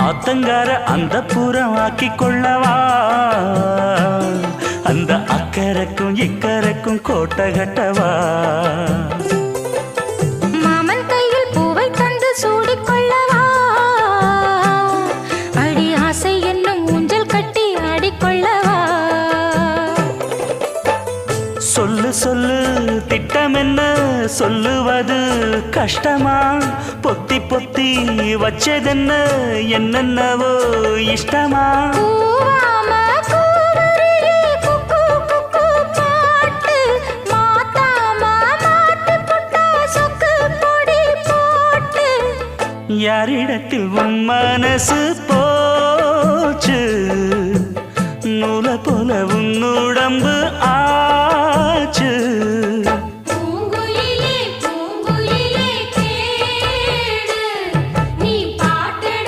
ஆத்தங்கார அந்த புறம் ஆக்கி கொள்ளவா அந்த அக்கறைக்கும் இக்கரைக்கும் கோட்டை கட்டவா மாமன் கையில் பூவை தந்து சூடிக்கொள்ளவா அடி ஆசை என்னும் ஊஞ்சல் கட்டி ஆடிக்கொள்ளவா சொல்லு சொல்லு திட்டம் என்ன சொல்லுவது கஷ்டமா பொத்தி பொத்தி வச்சதென்ன என்னென்னவோ இஷ்டமா யாரிடத்தில் உன் மனசு போச்சு நூலை போல உன் உடம்பு